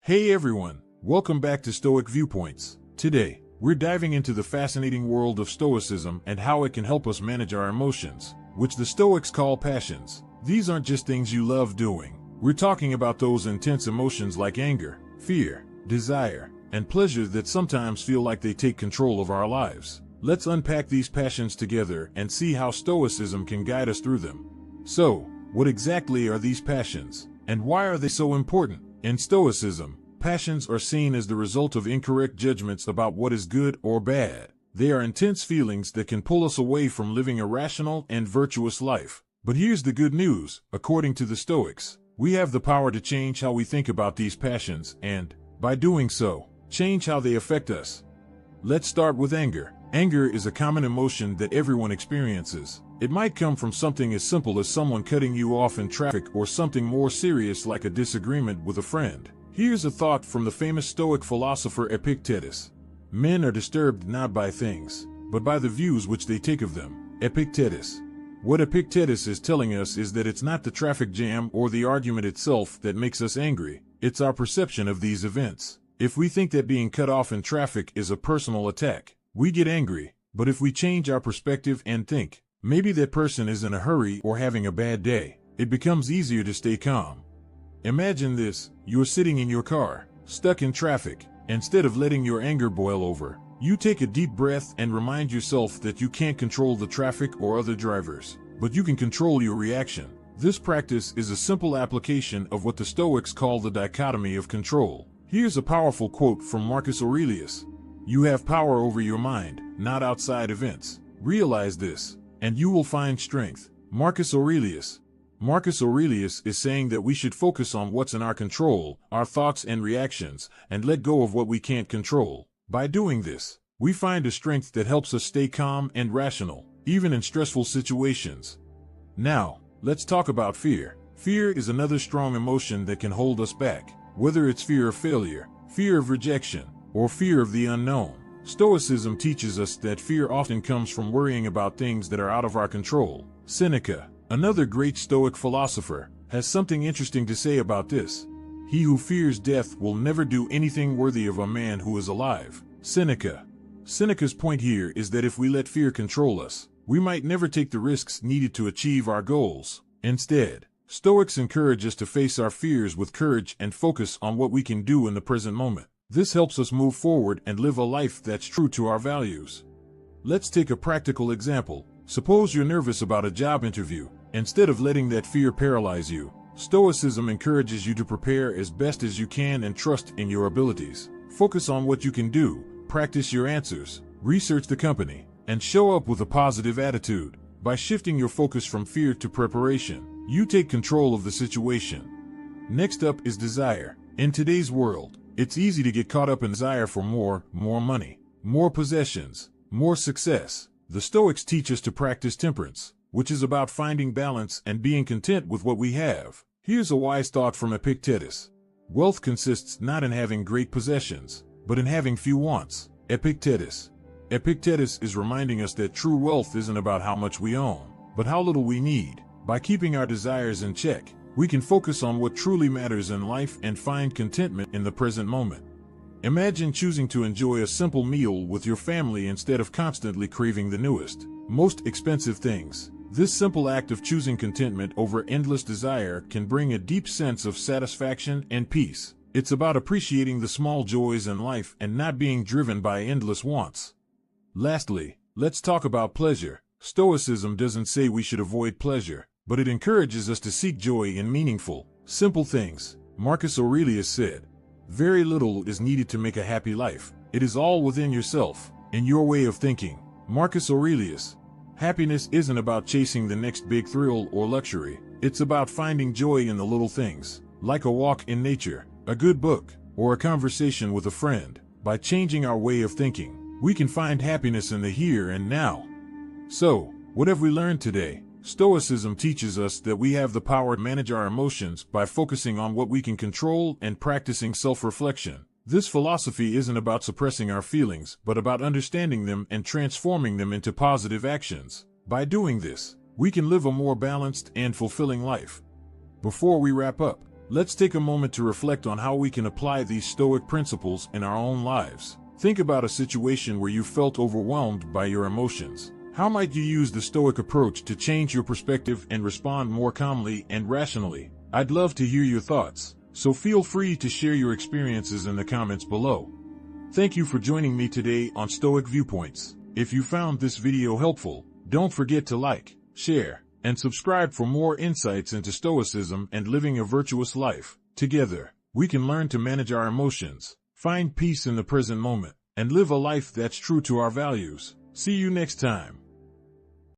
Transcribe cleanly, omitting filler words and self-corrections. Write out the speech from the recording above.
Hey everyone, welcome back to Stoic Viewpoints. Today, we're diving into the fascinating world of Stoicism and how it can help us manage our emotions, which the Stoics call passions. These aren't just things you love doing. We're talking about those intense emotions like anger, fear, desire, and pleasure that sometimes feel like they take control of our lives. Let's unpack these passions together and see how Stoicism can guide us through them. So, what exactly are these passions, and why are they so important? In Stoicism, passions are seen as the result of incorrect judgments about what is good or bad. They are intense feelings that can pull us away from living a rational and virtuous life. But here's the good news: according to the Stoics, we have the power to change how we think about these passions and, by doing so, change how they affect us. Let's start with anger. Anger is a common emotion that everyone experiences. It might come from something as simple as someone cutting you off in traffic or something more serious like a disagreement with a friend. Here's a thought from the famous Stoic philosopher Epictetus. Men are disturbed not by things, but by the views which they take of them. Epictetus. What Epictetus is telling us is that it's not the traffic jam or the argument itself that makes us angry, it's our perception of these events. If we think that being cut off in traffic is a personal attack, we get angry. But if we change our perspective and think, maybe that person is in a hurry or having a bad day, it becomes easier to stay calm. Imagine this: you're sitting in your car, stuck in traffic. Instead of letting your anger boil over, you take a deep breath and remind yourself that you can't control the traffic or other drivers, but you can control your reaction. This practice is a simple application of what the Stoics call the dichotomy of control. Here's a powerful quote from Marcus Aurelius. "You have power over your mind, not outside events. Realize this, and you will find strength." Marcus Aurelius. Marcus Aurelius is saying that we should focus on what's in our control, our thoughts and reactions, and let go of what we can't control. By doing this, we find a strength that helps us stay calm and rational, even in stressful situations. Now, let's talk about fear. Fear is another strong emotion that can hold us back, whether it's fear of failure, fear of rejection, or fear of the unknown. Stoicism teaches us that fear often comes from worrying about things that are out of our control. Seneca, another great Stoic philosopher, has something interesting to say about this. "He who fears death will never do anything worthy of a man who is alive." Seneca. Seneca's point here is that if we let fear control us, we might never take the risks needed to achieve our goals. Instead, Stoics encourage us to face our fears with courage and focus on what we can do in the present moment. This helps us move forward and live a life that's true to our values. Let's take a practical example. Suppose you're nervous about a job interview. Instead of letting that fear paralyze you, Stoicism encourages you to prepare as best as you can and trust in your abilities. Focus on what you can do, practice your answers, research the company, and show up with a positive attitude. By shifting your focus from fear to preparation, you take control of the situation. Next up is desire. In today's world, it's easy to get caught up in desire for more money, more possessions, more success. The Stoics teach us to practice temperance, which is about finding balance and being content with what we have. Here's a wise thought from Epictetus. Wealth consists not in having great possessions, but in having few wants. Epictetus. Epictetus is reminding us that true wealth isn't about how much we own, but how little we need. By keeping our desires in check, we can focus on what truly matters in life and find contentment in the present moment. Imagine choosing to enjoy a simple meal with your family instead of constantly craving the newest, most expensive things. This simple act of choosing contentment over endless desire can bring a deep sense of satisfaction and peace. It's about appreciating the small joys in life and not being driven by endless wants. Lastly, let's talk about pleasure. Stoicism doesn't say we should avoid pleasure, but it encourages us to seek joy in meaningful, simple things. Marcus Aurelius said, "Very little is needed to make a happy life. It is all within yourself, in your way of thinking." Marcus Aurelius. Happiness isn't about chasing the next big thrill or luxury. It's about finding joy in the little things, like a walk in nature, a good book, or a conversation with a friend. By changing our way of thinking, we can find happiness in the here and now. So, what have we learned today? Stoicism teaches us that we have the power to manage our emotions by focusing on what we can control and practicing self-reflection. This philosophy isn't about suppressing our feelings, but about understanding them and transforming them into positive actions. By doing this, we can live a more balanced and fulfilling life. Before we wrap up, Let's take a moment to reflect on how we can apply these Stoic principles in our own lives. Think about a situation where you felt overwhelmed by your emotions. How might you use the Stoic approach to change your perspective and respond more calmly and rationally? I'd love to hear your thoughts, so feel free to share your experiences in the comments below. Thank you for joining me today on Stoic Viewpoints. If you found this video helpful, don't forget to like, share, and subscribe for more insights into Stoicism and living a virtuous life. Together, we can learn to manage our emotions, find peace in the present moment, and live a life that's true to our values. See you next time.